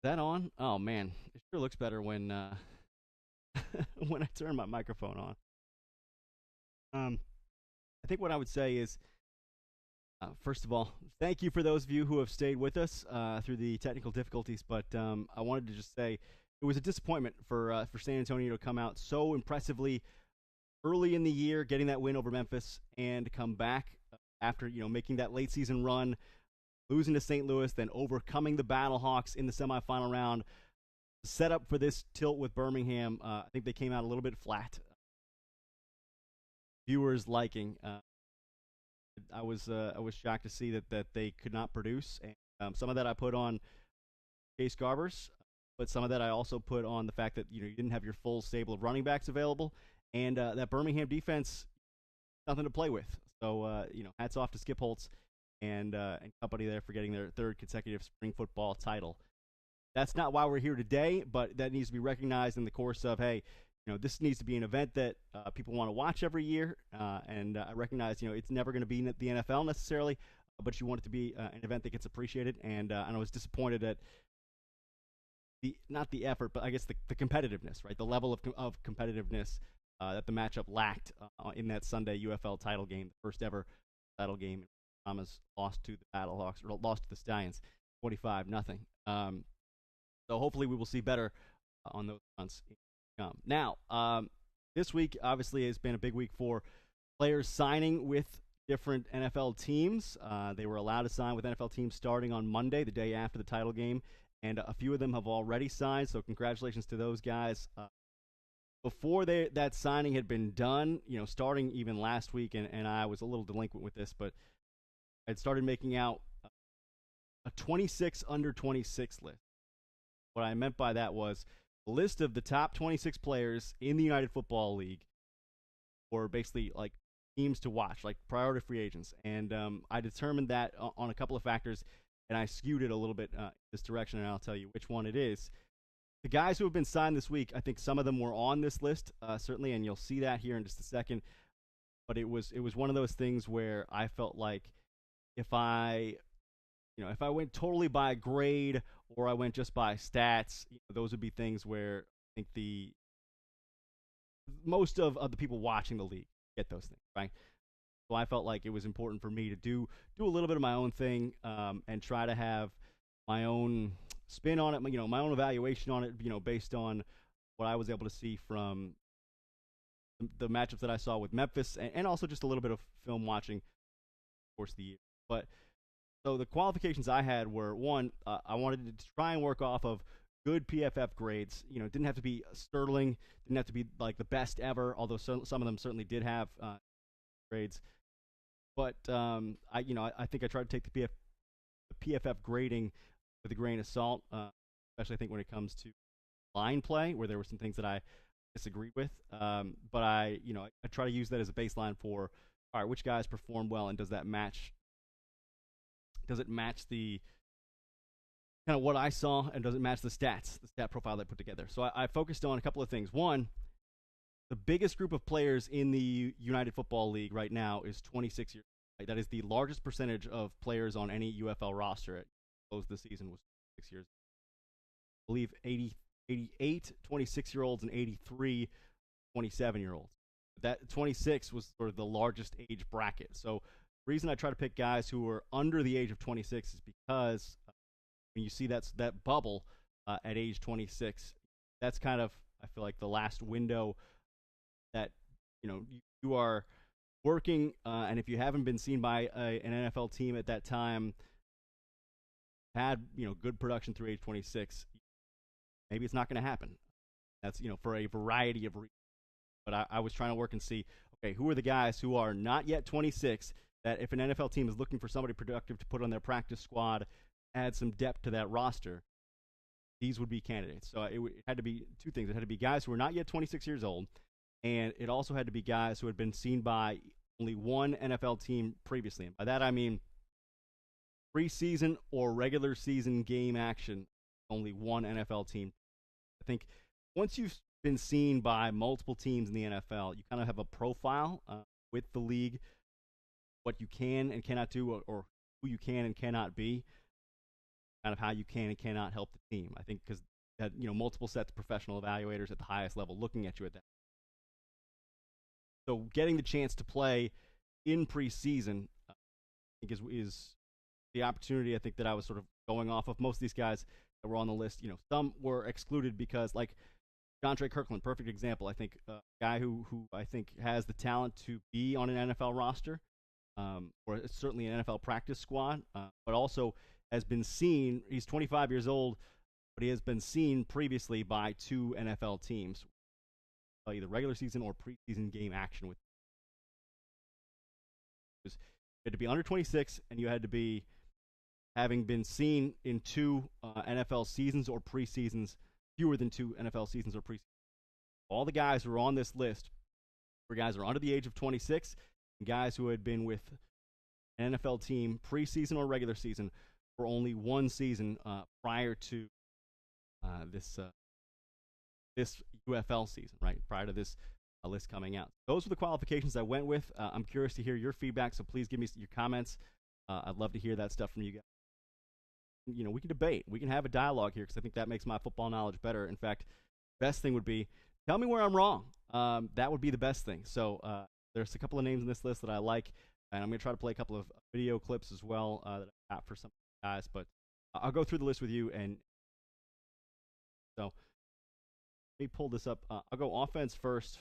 That on? Oh man, it sure looks better when when I turn my microphone on. Um, I think what I would say is, first of all, thank you for those of you who have stayed with us through the technical difficulties. But I wanted to just say it was a disappointment for San Antonio to come out so impressively early in the year, getting that win over Memphis, and come back after making that late season run, losing to St. Louis, then overcoming the Battlehawks in the semifinal round. Set up for this tilt with Birmingham. I think they came out a little bit flat. Viewers liking. I was shocked to see that they could not produce, and some of that I put on Chase Garbers, but some of that I also put on the fact that you didn't have your full stable of running backs available, and that Birmingham defense nothing to play with. So hats off to Skip Holtz and company there for getting their third consecutive spring football title. That's not why we're here today, but that needs to be recognized in the course of, hey, this needs to be an event that people want to watch every year, and I recognize, it's never going to be the NFL necessarily, but you want it to be an event that gets appreciated, and I was disappointed at not the effort, but I guess the competitiveness, right? The level of competitiveness that the matchup lacked in that Sunday UFL title game, the first ever title game. Thomas lost to the Battlehawks, or lost to the Stallions, 25-0. So hopefully we will see better on those fronts. Now, this week obviously has been a big week for players signing with different NFL teams. They were allowed to sign with NFL teams starting on Monday, the day after the title game, and a few of them have already signed, so congratulations to those guys. Before that signing had been done, starting even last week, and I was a little delinquent with this, but I'd started making out a 26 under 26 list. What I meant by that was a list of the top 26 players in the United Football League, or basically like teams to watch, like priority free agents. And I determined that on a couple of factors, and I skewed it a little bit this direction, and I'll tell you which one it is. The guys who have been signed this week, I think some of them were on this list, certainly, and you'll see that here in just a second. But it was one of those things where I felt like if I went totally by grade or I went just by stats, those would be things where I think the most of the people watching the league get those things, right? So I felt like it was important for me to do a little bit of my own thing and try to have my own spin on it, my own evaluation on it, based on what I was able to see from the matchups that I saw with Memphis and also just a little bit of film watching, of course, the year. But so the qualifications I had were, one, I wanted to try and work off of good PFF grades. It didn't have to be sterling, didn't have to be like the best ever, although some of them certainly did have grades. But I think I tried to take the PFF grading with a grain of salt, especially I think when it comes to line play, where there were some things that I disagreed with. But I try to use that as a baseline for, all right, which guys perform well, and does that match? Does it match the kind of what I saw, and does it match the stat profile they put together? So I focused on a couple of things. One, the biggest group of players in the United Football League right now is 26 years old. Right? That is the largest percentage of players on any UFL roster at close of the season was 6 years. I believe 88 26-year-olds and 83 27-year-olds. That 26 was sort of the largest age bracket. So the reason I try to pick guys who are under the age of 26 is because when you see that bubble at age 26, that's kind of, I feel like, the last window that you are working, and if you haven't been seen by an NFL team at that time, had good production through age 26, maybe it's not going to happen. That's for a variety of reasons. But I was trying to work and see, okay, who are the guys who are not yet 26 that if an NFL team is looking for somebody productive to put on their practice squad, add some depth to that roster, these would be candidates. So it had to be two things. It had to be guys who were not yet 26 years old, and it also had to be guys who had been seen by only one NFL team previously. And by that I mean preseason or regular season game action, only one NFL team. I think once you've been seen by multiple teams in the NFL, you kind of have a profile with the league, what you can and cannot do, or who you can and cannot be. kind of how you can and cannot help the team. I think because multiple sets of professional evaluators at the highest level looking at you at that. So getting the chance to play in preseason, I think is the opportunity. I think that I was sort of going off of. Most of these guys that were on the list, some were excluded because, like Jontre Kirkland, perfect example. I think a guy who I think has the talent to be on an NFL roster, or certainly an NFL practice squad, but also has been seen. He's 25 years old, but he has been seen previously by 2 NFL teams, either regular season or preseason game action. With you had to be under 26, and you had to be having been seen in 2 NFL seasons or preseasons, fewer than 2 NFL seasons or preseasons. All the guys who are on this list were guys who are under the age of 26, and guys who had been with an NFL team preseason or regular season for only 1 season prior to this UFL season, right? Prior to this list coming out. Those were the qualifications I went with. I'm curious to hear your feedback, so please give me your comments. I'd love to hear that stuff from you guys. We can debate. We can have a dialogue here because I think that makes my football knowledge better. In fact, best thing would be tell me where I'm wrong. That would be the best thing. So there's a couple of names in this list that I like, and I'm going to try to play a couple of video clips as well that I got for some guys. But I'll go through the list with you, and so let me pull this up. I'll go offense first.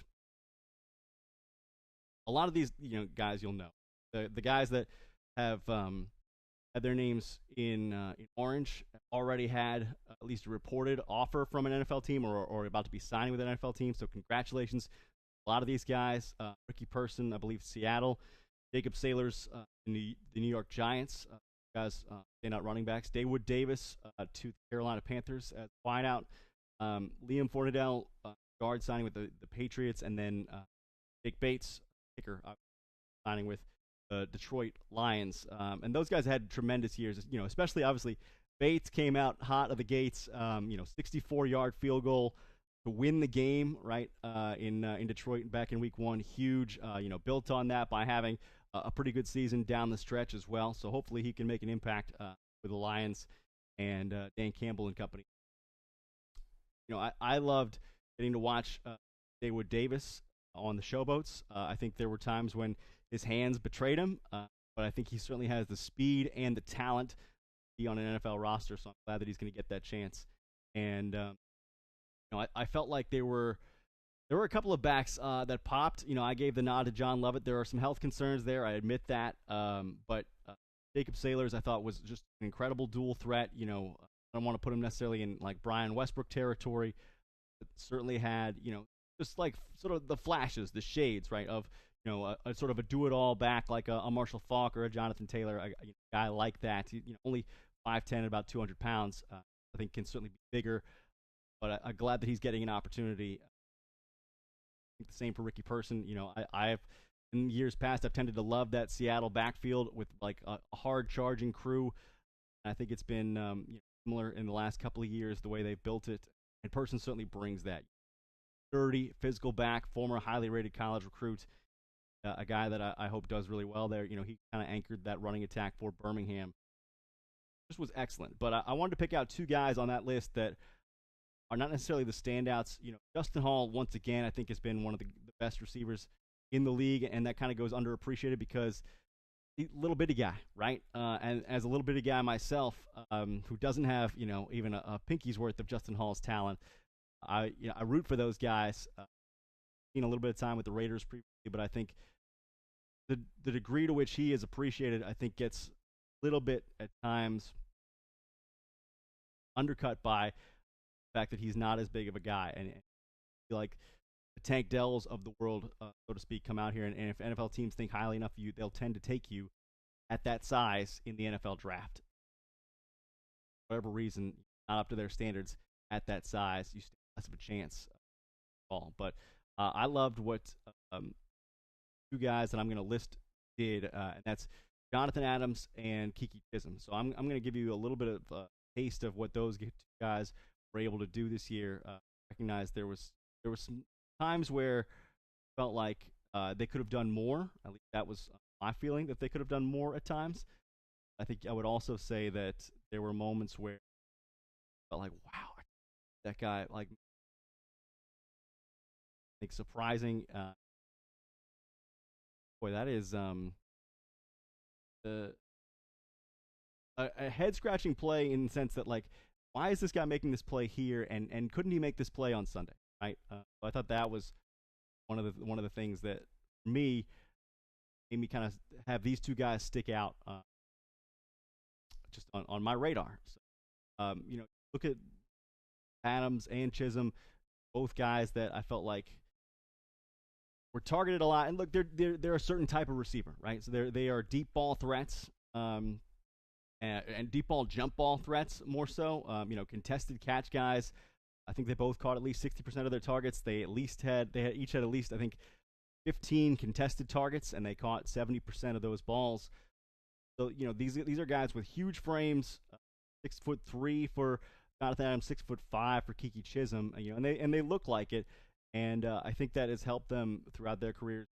A lot of these, guys you'll know. The guys that have had their names in orange already had at least a reported offer from an NFL team or about to be signing with an NFL team. So congratulations. A lot of these guys, Ricky Person, I believe Seattle, Jacob Sailors, the New York Giants, guys, standout running backs, Dawood Davis to the Carolina Panthers as wideout, Liam Fornadell, guard signing with the Patriots, and then Jake Bates, kicker, signing with the Detroit Lions. And those guys had tremendous years, especially obviously Bates came out hot of the gates, 64-yard field goal to win the game, right, in Detroit back in week 1. Huge, built on that by having a pretty good season down the stretch as well. So hopefully he can make an impact with the Lions and Dan Campbell and company. I loved getting to watch Dawood Davis on the showboats. I think there were times when his hands betrayed him, but I think he certainly has the speed and the talent to be on an NFL roster, so I'm glad that he's going to get that chance. And I felt like there were a couple of backs that popped. I gave the nod to John Lovett. There are some health concerns there, I admit that, but Jacob Sailors I thought was just an incredible dual threat. I don't want to put him necessarily in like Brian Westbrook territory, but certainly had just like sort of the flashes, the shades, right, of a sort of a do-it-all back like a Marshall Faulk or a Jonathan Taylor, a guy like that. Only 5'10", about 200 pounds. I think can certainly be bigger, but I'm glad that he's getting an opportunity. I think the same for Ricky Person. I've in years past I've tended to love that Seattle backfield with like a hard charging crew. I think it's been similar in the last couple of years the way they've built it, and Person certainly brings that. 30 physical back, former highly rated college recruit, a guy that I hope does really well there. He kind of anchored that running attack for Birmingham. This was excellent, but I wanted to pick out 2 guys on that list that are not necessarily the standouts. Justin Hall, once again, I think has been one of the best receivers in the league, and that kind of goes underappreciated because he's a little bitty guy, right? And as a little bitty guy myself, who doesn't have even a pinky's worth of Justin Hall's talent, I root for those guys. Seen a little bit of time with the Raiders previously, but I think the degree to which he is appreciated, I think, gets a little bit at times undercut by the fact that he's not as big of a guy. And like the Tank Dells of the world, so to speak, come out here, and if NFL teams think highly enough of you, they'll tend to take you at that size in the NFL draft. For whatever reason, not up to their standards at that size, you stand less of a chance. But I loved what 2 guys that I'm going to list did, and that's Jonathan Adams and Kiki Chisholm. So I'm going to give you a little bit of a taste of what those 2 guys were able to do this year. Recognize there was some times where I felt like they could have done more. At least that was my feeling, that they could have done more at times. I think I would also say that there were moments where I felt like, wow, that guy, like, I think surprising. Boy, that is the a head scratching play in the sense that, like, why is this guy making this play here, and couldn't he make this play on Sunday? Right. So I thought that was one of the things that for me made me kind of have these two guys stick out just on my radar. So, look at Adams and Chisholm, both guys that I felt like were targeted a lot. And look, they're a certain type of receiver, right? So they are deep ball threats. And deep ball, jump ball threats more so. Contested catch guys. I think they both caught at least 60% of their targets. They each had at least, I think, 15 contested targets, and they caught 70% of those balls. So these are guys with huge frames, 6'3" for Jonathan Adams, 6'5" for Kiki Chisholm. And they look like it, and I think that has helped them throughout their careers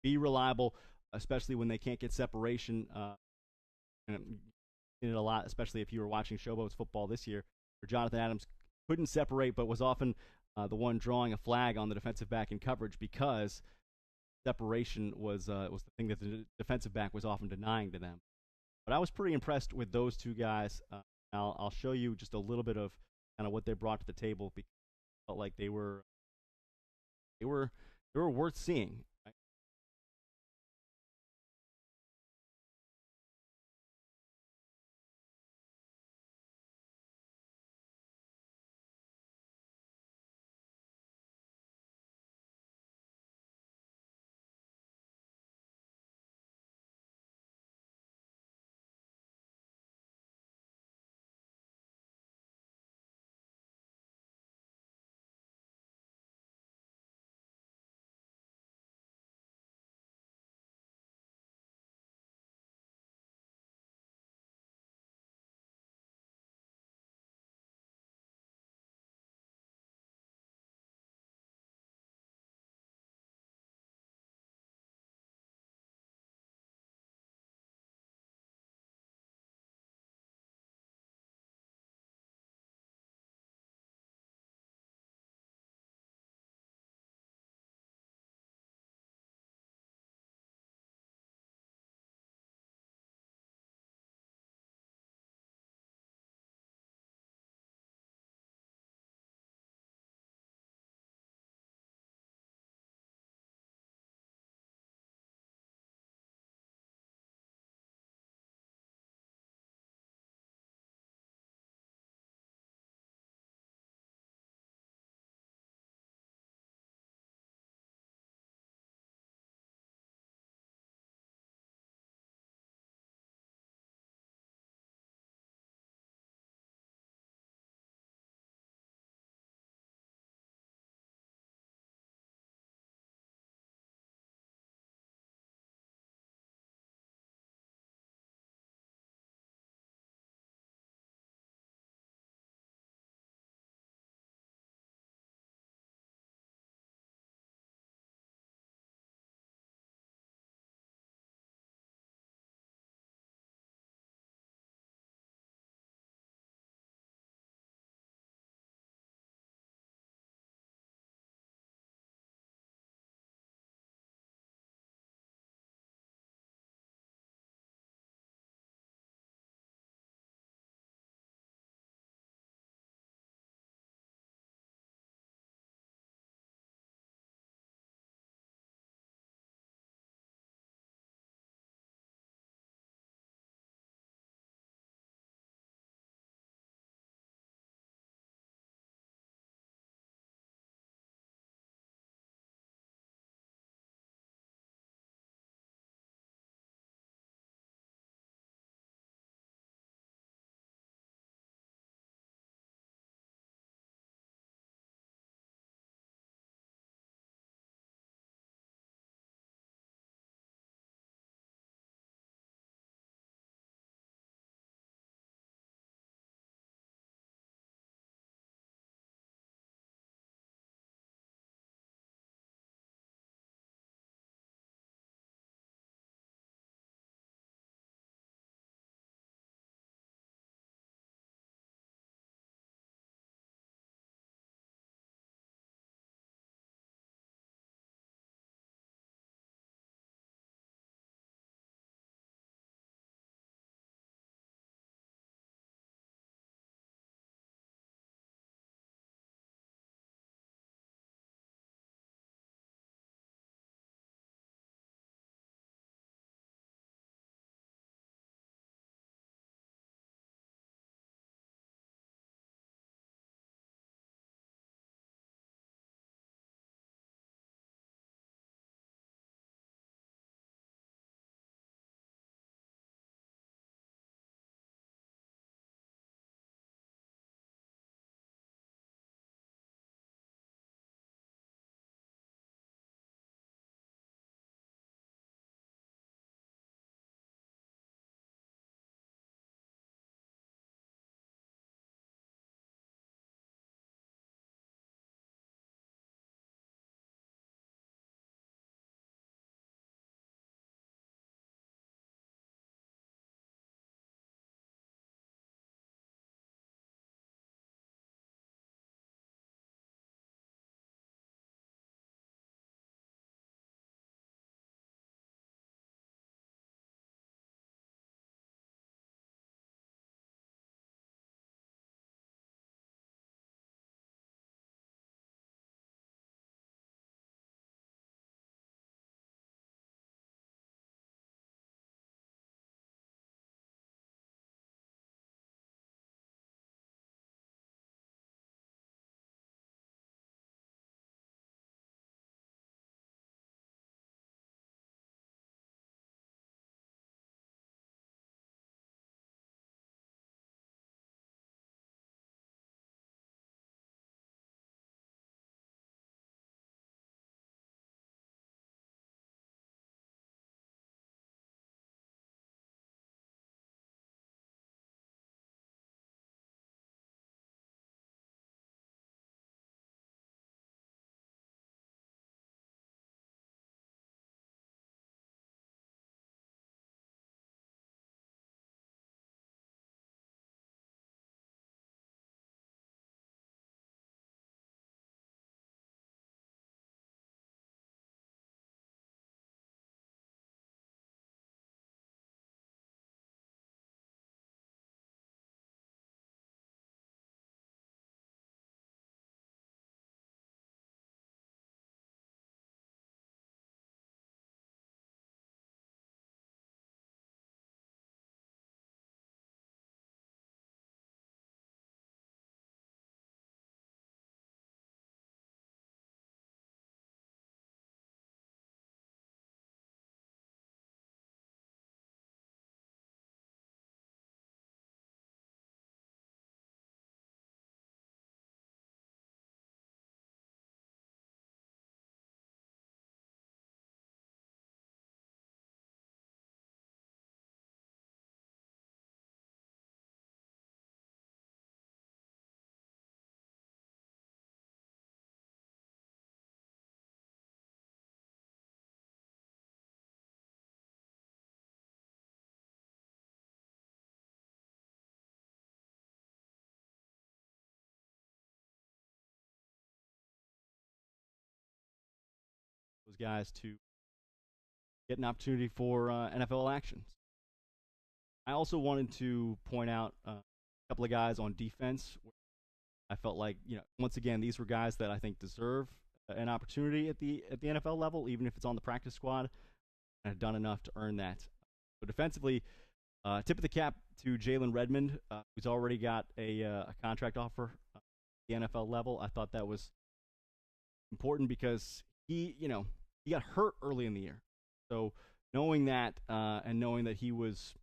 be reliable, especially when they can't get separation. And in it a lot, especially if you were watching Showboats football this year, where Jonathan Adams couldn't separate, but was often the one drawing a flag on the defensive back in coverage because separation was the thing that the defensive back was often denying to them. But I was pretty impressed with those two guys. I'll show you just a little bit of kind of what they brought to the table because I felt like they were worth seeing. guys to get an opportunity for NFL action. I also wanted to point out a couple of guys on defense. I felt like, once again, these were guys that I think deserve an opportunity at the NFL level, even if it's on the practice squad, and have done enough to earn that. So defensively, tip of the cap to Jalen Redmond, who's already got a contract offer at the NFL level. I thought that was important because he got hurt early in the year. So knowing that and knowing that he was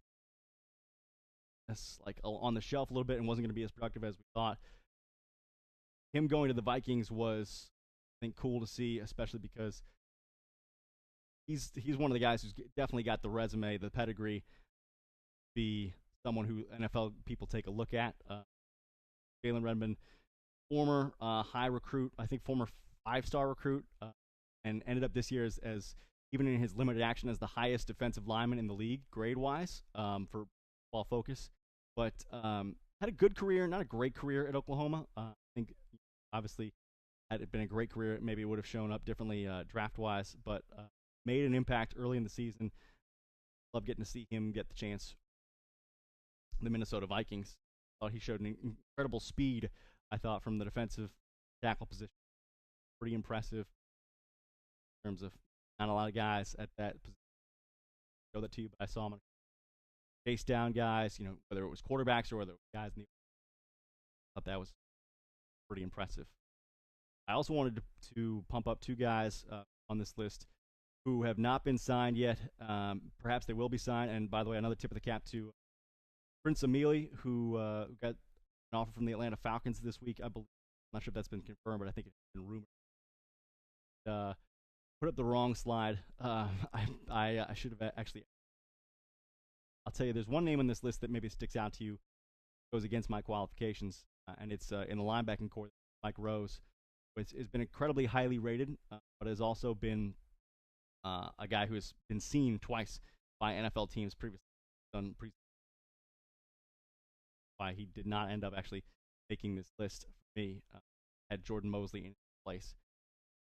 like on the shelf a little bit and wasn't going to be as productive as we thought, him going to the Vikings was, I think, cool to see, especially because he's one of the guys who's definitely got the resume, the pedigree, be someone who NFL people take a look at. Jalen Redmond, former high recruit, I think former 5-star recruit, and ended up this year as even in his limited action as the highest defensive lineman in the league grade-wise for ball focus. But had a good career, not a great career at Oklahoma. I think obviously had it been a great career, maybe it would have shown up differently draft-wise, but made an impact early in the season. Love getting to see him get the chance. The Minnesota Vikings. Thought he showed an incredible speed, I thought, from the defensive tackle position. Pretty impressive in terms of not a lot of guys at that position. Show that to you, but I saw him chase down guys, whether it was quarterbacks or whether it was guys in the I thought that was pretty impressive. I also wanted to pump up 2 guys on this list who have not been signed yet. Perhaps they will be signed. And by the way, another tip of the cap to Prince Emili, who got an offer from the Atlanta Falcons this week, I believe. I'm not sure if that's been confirmed, but I think it's been rumored. Put up the wrong slide. I should have actually. I'll tell you, there's one name on this list that maybe sticks out to you, goes against my qualifications, and it's in the linebacking core, Mike Rose, which has been incredibly highly rated, but has also been a guy who has been seen twice by NFL teams previously. Why he did not end up actually making this list for me. Had Jordan Mosley in place,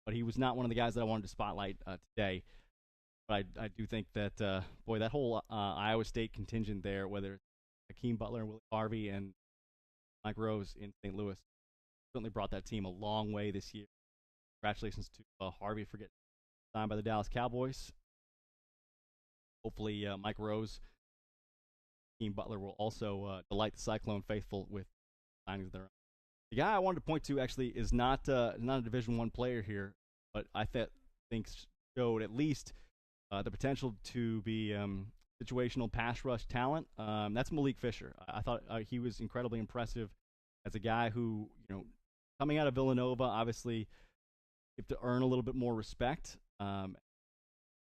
but he was not one of the guys that I wanted to spotlight today. But I do think that that whole Iowa State contingent there, whether it's Hakeem Butler and Willie Harvey and Mike Rose in St. Louis, certainly brought that team a long way this year. Congratulations to Harvey for getting signed by the Dallas Cowboys. Hopefully, Mike Rose, Hakeem Butler will also delight the Cyclone faithful with signings of their own. The guy I wanted to point to actually is not a Division I player here, but I think showed at least the potential to be situational pass rush talent. That's Malik Fisher. I thought he was incredibly impressive as a guy who, coming out of Villanova, obviously you have to earn a little bit more respect.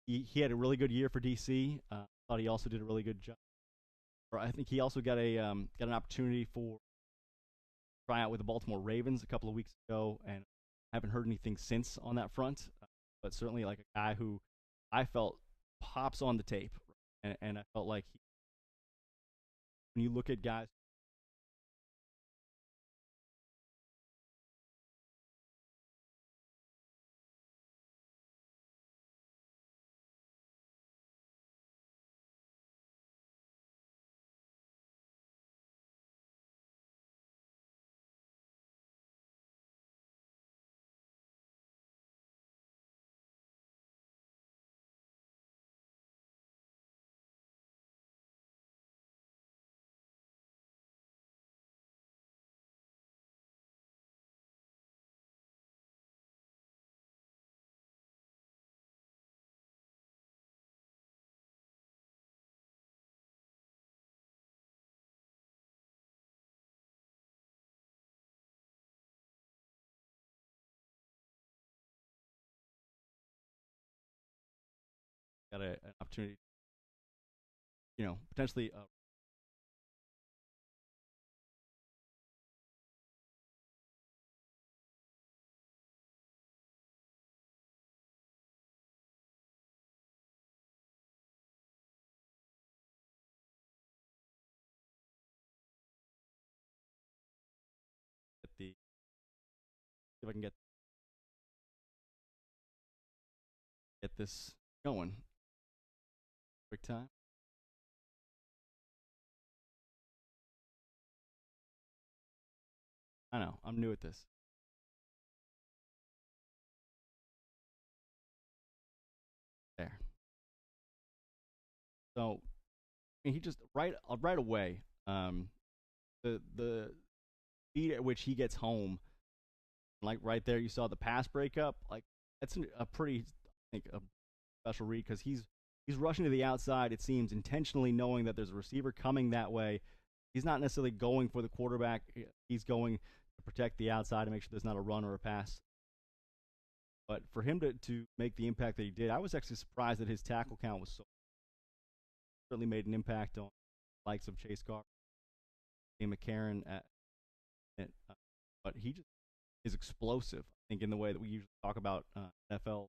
He had a really good year for DC. Thought he also did a really good job. I think he also got an opportunity for try out with the Baltimore Ravens a couple of weeks ago, and haven't heard anything since on that front. But certainly like a guy who I felt pops on the tape, and I felt like when you look at guys. Got an opportunity, potentially. See if I can get get this going. Quick time. I know, I'm new at this. There. So he just right away. The speed at which he gets home, like right there, you saw the pass breakup. Like that's a pretty, I think, a special read because he's rushing to the outside. It seems intentionally, knowing that there's a receiver coming that way. He's not necessarily going for the quarterback. He's going to protect the outside and make sure there's not a run or a pass. But for him to make the impact that he did, I was actually surprised that his tackle count was so. Certainly made an impact on the likes of Chase Garber, McCarron, but he just is explosive. I think in the way that we usually talk about NFL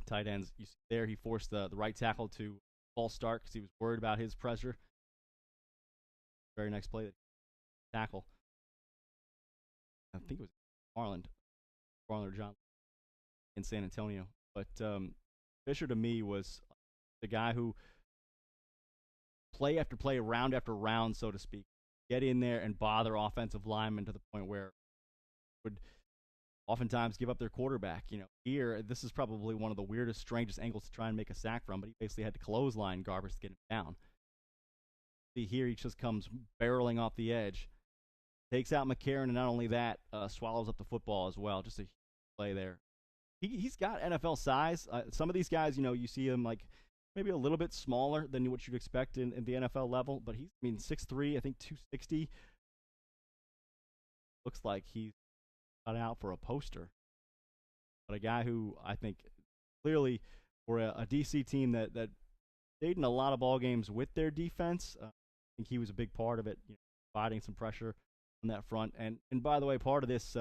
tight ends. You see there, he forced the right tackle to false start because he was worried about his pressure. Very next play, tackle. I think it was Marlon or John in San Antonio. But Fisher to me was the guy who play after play, round after round, so to speak, get in there and bother offensive linemen to the point where would oftentimes give up their quarterback. Here, this is probably one of the weirdest, strangest angles to try and make a sack from, but he basically had to clothesline Garbers to get him down. See, here he just comes barreling off the edge, takes out McCarron, and not only that, swallows up the football as well. Just a play there. He's got NFL size. Some of these guys, you see him like maybe a little bit smaller than what you'd expect in the NFL level, but he's 6'3", I think 260. Looks like he's cut out for a poster. But a guy who I think clearly for a DC team that stayed in a lot of ball games with their defense, I think he was a big part of it, providing some pressure on that front. And by the way, part of this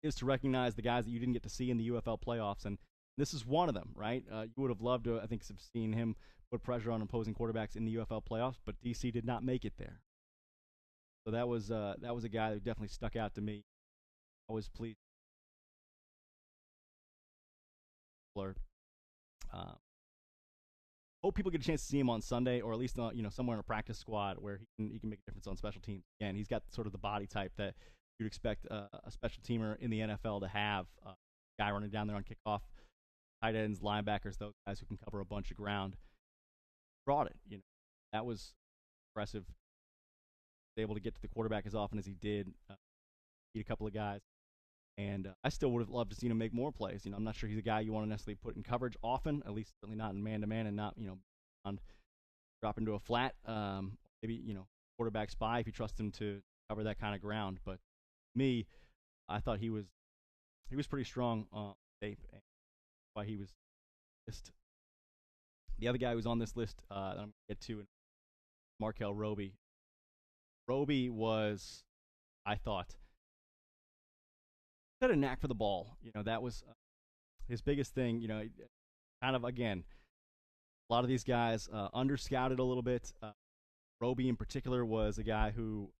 is to recognize the guys that you didn't get to see in the UFL playoffs, and this is one of them, right? You would have loved to, I think, have seen him put pressure on opposing quarterbacks in the UFL playoffs, but DC did not make it there. So that was a guy that definitely stuck out to me. I was pleased. Hope people get a chance to see him on Sunday, or at least somewhere in a practice squad where he can make a difference on special teams. Again, he's got sort of the body type that you'd expect a special teamer in the NFL to have. Guy running down there on kickoff, tight ends, linebackers, those guys who can cover a bunch of ground. Brought it, that was impressive. Able to get to the quarterback as often as he did, beat a couple of guys, and I still would have loved to see him make more plays. I'm not sure he's a guy you want to necessarily put in coverage often, at least certainly not in man-to-man, and not on drop into a flat, maybe quarterback spy if you trust him to cover that kind of ground. But me, I thought he was pretty strong on tape, and why he was list. The other guy who's on this list that I'm going to get to, Markel Roby. Roby was, I thought, had a knack for the ball. That was his biggest thing. Kind of, again, a lot of these guys under-scouted a little bit. Roby in particular was a guy who,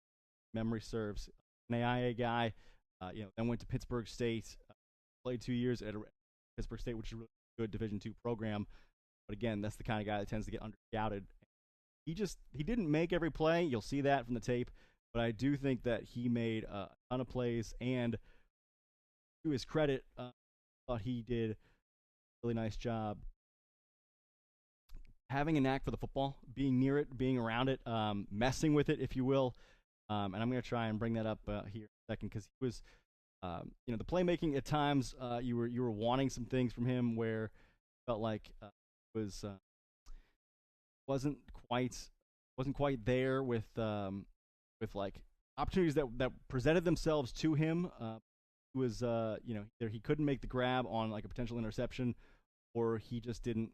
memory serves, an AIA guy, then went to Pittsburgh State, played 2 years at Pittsburgh State, which is a really good Division II program. But again, that's the kind of guy that tends to get under-scouted. He didn't make every play. You'll see that from the tape. But I do think that he made a ton of plays, and to his credit, thought he did a really nice job having a knack for the football, being near it, being around it, messing with it, if you will. And I'm going to try and bring that up here in a second, because he was, the playmaking at times, you were wanting some things from him where it felt like it wasn't quite there with like opportunities that presented themselves to him. He was either he couldn't make the grab on like a potential interception, or he just didn't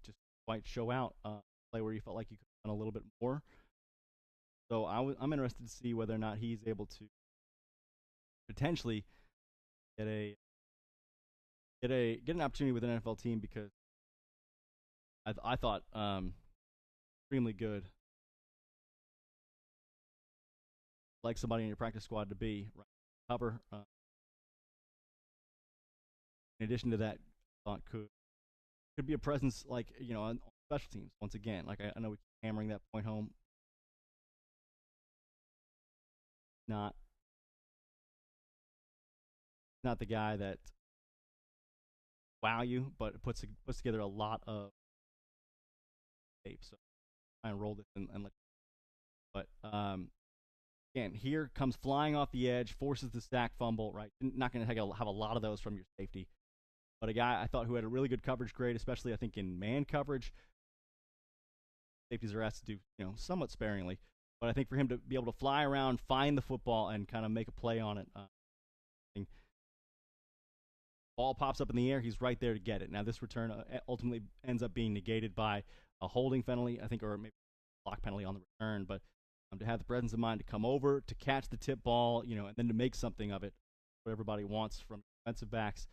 just quite show out play where he felt like he could have done a little bit more. So I'm interested to see whether or not he's able to potentially get an opportunity with an NFL team, because I thought extremely good, like somebody in your practice squad to be right, cover. In addition to that, thought could be a presence like on special teams once again. Like I know we keep hammering that point home. Not not the guy that wow you, but it puts together a lot of tape. So try and roll this and let. But again, here comes flying off the edge, forces the sack fumble. Right, not going to have a lot of those from your safety, but a guy I thought who had a really good coverage grade, especially I think in man coverage. Safeties are asked to do somewhat sparingly, but I think for him to be able to fly around, find the football, and kind of make a play on it. Ball pops up in the air, he's right there to get it. Now this return ultimately ends up being negated by a holding penalty, I think, or maybe a block penalty on the return. But to have the presence of mind to come over, to catch the tip ball, and then to make something of it, what everybody wants from defensive backs,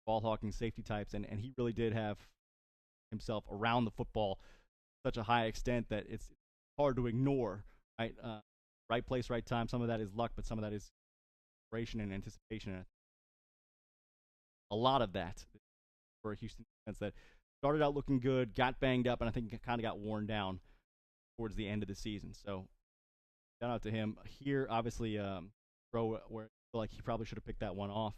ball hawking safety types, and he really did have himself around the football to such a high extent that it's hard to ignore. Right, right place, right time. Some of that is luck, but some of that is preparation and anticipation. A lot of that for a Houston defense that started out looking good, got banged up, and I think kind of got worn down towards the end of the season. So shout out to him. Here, obviously, throw where I feel like he probably should have picked that one off,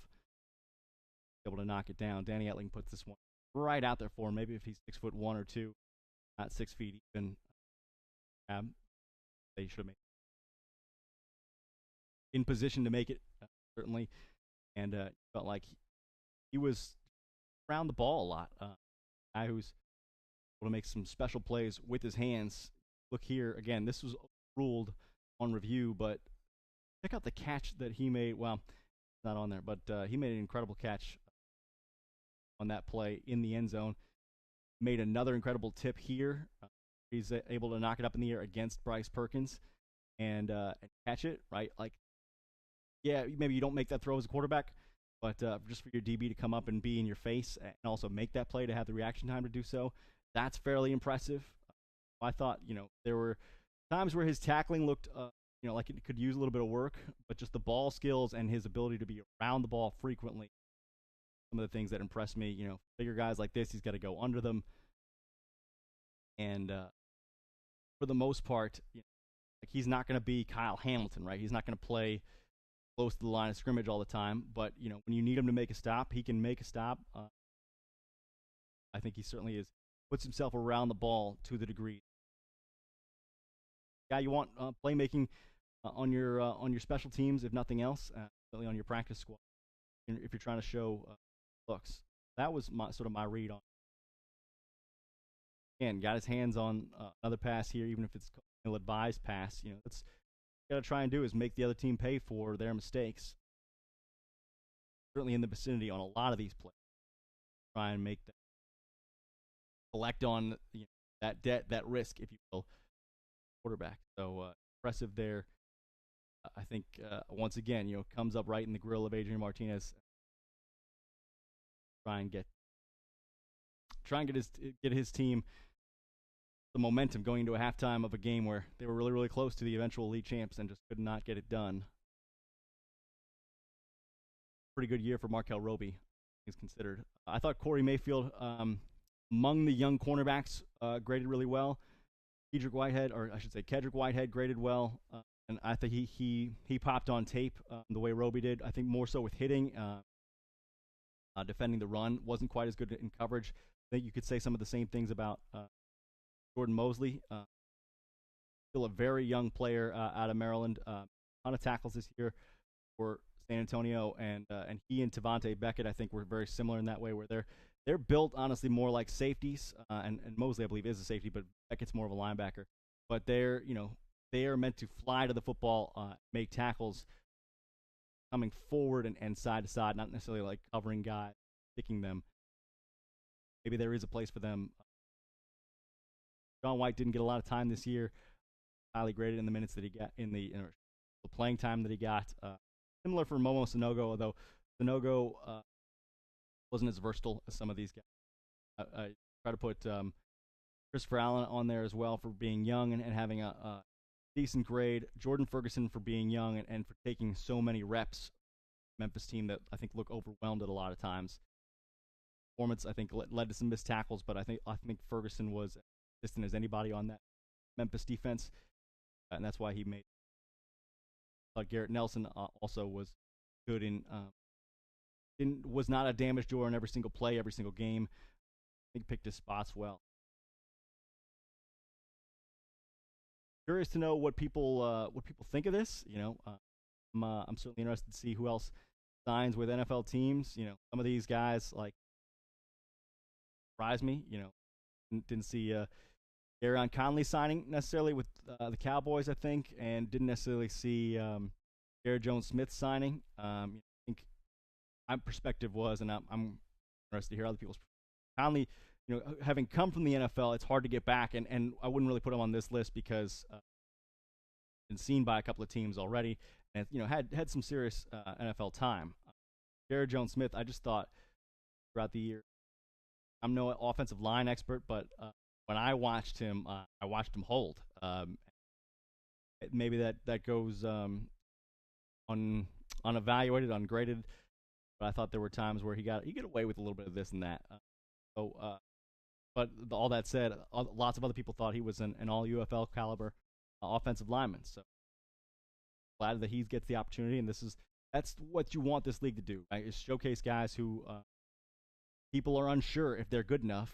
able to knock it down. Danny Etling puts this one right out there for him. Maybe if he's 6'1" or 2, not 6 feet even, they should have made it. In position to make it, certainly, and felt like he was around the ball a lot. Guy who's able to make some special plays with his hands. Look here again. This was ruled on review, but check out the catch that he made. Well, it's not on there, but he made an incredible catch on that play in the end zone. Made another incredible tip here. He's able to knock it up in the air against Bryce Perkins and catch it. Right, like yeah, maybe you don't make that throw as a quarterback. But just for your DB to come up and be in your face and also make that play to have the reaction time to do so, that's fairly impressive. I thought, there were times where his tackling looked, like it could use a little bit of work, but just the ball skills and his ability to be around the ball frequently, some of the things that impressed me. Bigger guys like this, he's got to go under them. And for the most part, like he's not going to be Kyle Hamilton, right? He's not going to play close to the line of scrimmage all the time, but when you need him to make a stop, he can make a stop. I think he certainly puts himself around the ball to the degree. Yeah, you want playmaking on your special teams, if nothing else, certainly on your practice squad. If you're trying to show looks, that was my read on. Again, got his hands on another pass here, even if it's an ill-advised pass. That's got to try and do is make the other team pay for their mistakes. Certainly in the vicinity on a lot of these plays. Try and make them collect on that debt, that risk, if you will, quarterback. So impressive there. I think once again, comes up right in the grill of Adrian Martinez. Try and get his team the momentum going into a halftime of a game where they were really, really close to the eventual league champs and just could not get it done. Pretty good year for Markel Roby, is considered. I thought Corey Mayfield, among the young cornerbacks, graded really well. Kedrick Whitehead graded well, and I think he popped on tape the way Roby did. I think more so with hitting, defending the run, wasn't quite as good in coverage. I think you could say some of the same things about Jordan Mosley, still a very young player out of Maryland. Ton of tackles this year for San Antonio, and he and Tavante Beckett, I think, were very similar in that way, where they're built honestly more like safeties, and Mosley, I believe, is a safety, but Beckett's more of a linebacker. But they are meant to fly to the football, make tackles, coming forward and side to side, not necessarily like covering guys, kicking them. Maybe there is a place for them. John White didn't get a lot of time this year. Highly graded in the minutes that he got in the playing time that he got. Similar for Momo Sanogo, although Sanogo wasn't as versatile as some of these guys. I try to put Christopher Allen on there as well for being young and having a decent grade. Jordan Ferguson for being young and for taking so many reps. Memphis team that I think look overwhelmed at a lot of times. performance. I think led to some missed tackles, but I think Ferguson was as consistent as anybody on that Memphis defense, and that's why he made. Garrett Nelson also was good was not a damage door in every single play, every single game. I think picked his spots well. Curious to know what people think of this. I'm certainly interested to see who else signs with NFL teams. Some of these guys like surprise me. Didn't see Arion Conley signing necessarily with the Cowboys, I think, and didn't necessarily see Jared Jones-Smith signing. I think my perspective was, and I'm interested to hear other people's. Conley, having come from the NFL, it's hard to get back, and I wouldn't really put him on this list because been seen by a couple of teams already, and had some serious NFL time. Jared Jones-Smith, I just thought throughout the year, I'm no offensive line expert, but when I watched him hold. Maybe that goes unevaluated, ungraded, but I thought there were times where he get away with a little bit of this and that. But all that said, lots of other people thought he was an all UFL caliber offensive lineman. So glad that he gets the opportunity, and that's what you want this league to do, right? Is showcase guys who people are unsure if they're good enough.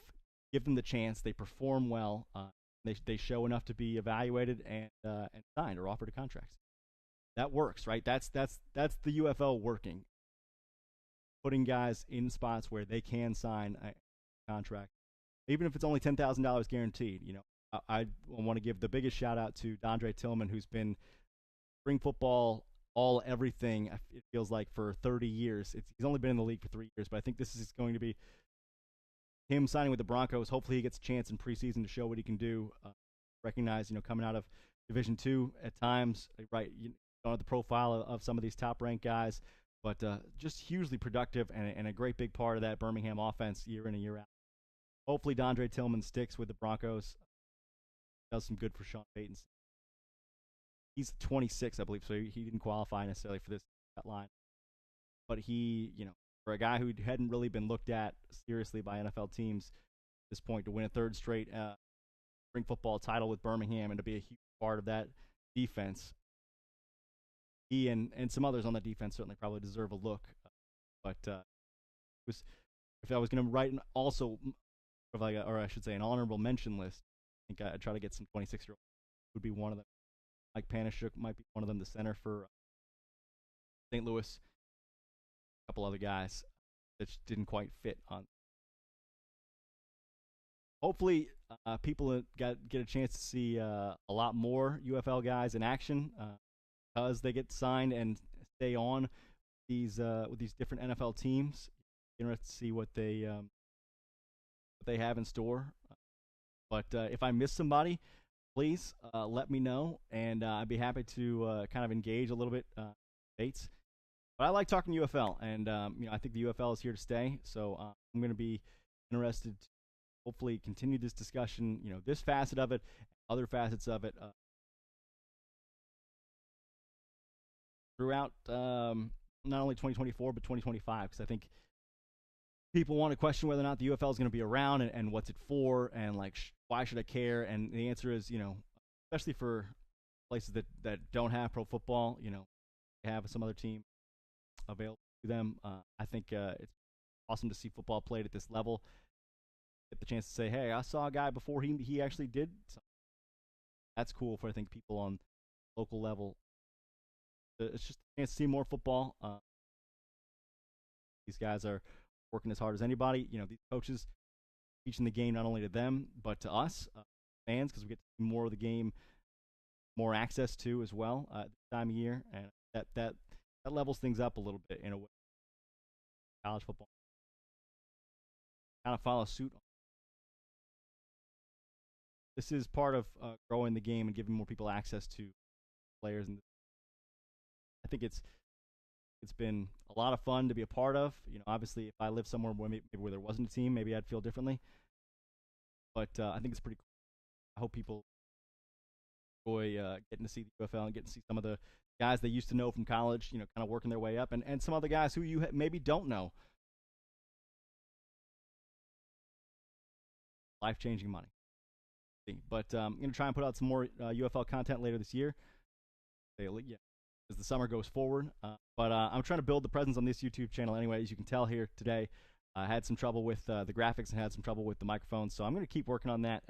Give them the chance. They perform well. They show enough to be evaluated and signed or offered a contract. That works, right? That's the UFL working. Putting guys in spots where they can sign a contract, even if it's only $10,000 guaranteed. I want to give the biggest shout out to Dondre Tillman, who's been spring football everything. It feels like for 30 years. He's only been in the league for 3 years, but I think this is going to be him signing with the Broncos. Hopefully, he gets a chance in preseason to show what he can do. Recognize, coming out of Division II at times, right? You don't have the profile of some of these top-ranked guys, but just hugely productive and a great big part of that Birmingham offense year in and year out. Hopefully, Dondre Tillman sticks with the Broncos. Does some good for Sean Payton. He's 26, I believe, so he didn't qualify necessarily for this line. But he, for a guy who hadn't really been looked at seriously by NFL teams at this point, to win a third straight spring football title with Birmingham and to be a huge part of that defense, he and some others on that defense certainly probably deserve a look. But if I was going to write or I should say an honorable mention list, I think I'd try to get some 26-year-olds. Would be one of them. Mike Panishuk might be one of them, the center for St. Louis. A couple other guys that didn't quite fit on. Hopefully, people get a chance to see a lot more UFL guys in action because they get signed and stay on with these different NFL teams. Interested to see what they have in store. But if I miss somebody, please let me know, and I'd be happy to kind of engage a little bit debates. But I like talking UFL, and I think the UFL is here to stay. So I'm going to be interested to hopefully continue this discussion. This facet of it, other facets of it throughout not only 2024 but 2025, because I think people want to question whether or not the UFL is going to be around and what's it for, and why should I care? And the answer is, especially for places that don't have pro football, they have some other team available to them. I think it's awesome to see football played at this level. Get the chance to say, hey, I saw a guy before he actually did something. That's cool for, I think, people on local level. It's just a chance to see more football. These guys are working as hard as anybody. These coaches teaching the game not only to them but to us fans, because we get to see more of the game, more access to as well this time of year, and that levels things up a little bit in a way. College football kind of follow suit. This is part of growing the game and giving more people access to players, and I think it's been a lot of fun to be a part of. Obviously, if I lived somewhere where there wasn't a team, maybe I'd feel differently. But I think it's pretty cool. I hope people enjoy getting to see the UFL and getting to see some of the guys they used to know from college, kind of working their way up, and some other guys who you maybe don't know life-changing money. But I'm going to try and put out some more UFL content later this year. Yeah, as the summer goes forward. But I'm trying to build the presence on this YouTube channel anyway. As you can tell here today, I had some trouble with the graphics and had some trouble with the microphone. So I'm going to keep working on that,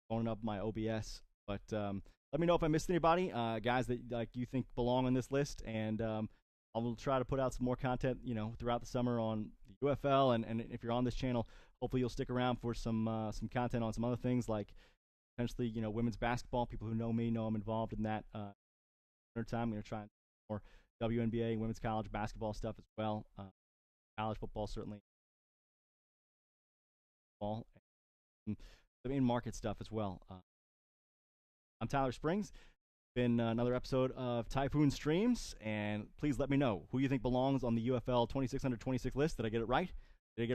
phoning up my OBS. But let me know if I missed anybody, guys that like you think belong on this list, and I'll try to put out some more content, throughout the summer on the UFL. And if you're on this channel, hopefully you'll stick around for some content on some other things like potentially, women's basketball. People who know me know I'm involved in that. Time I'm going to try and more WNBA and women's college basketball stuff as well. College football certainly. The main market stuff as well. I'm Tyler Springs. Been another episode of Typhoon Streams, and please let me know who you think belongs on the UFL 26 under 26 list. Did I get it right? Did I get it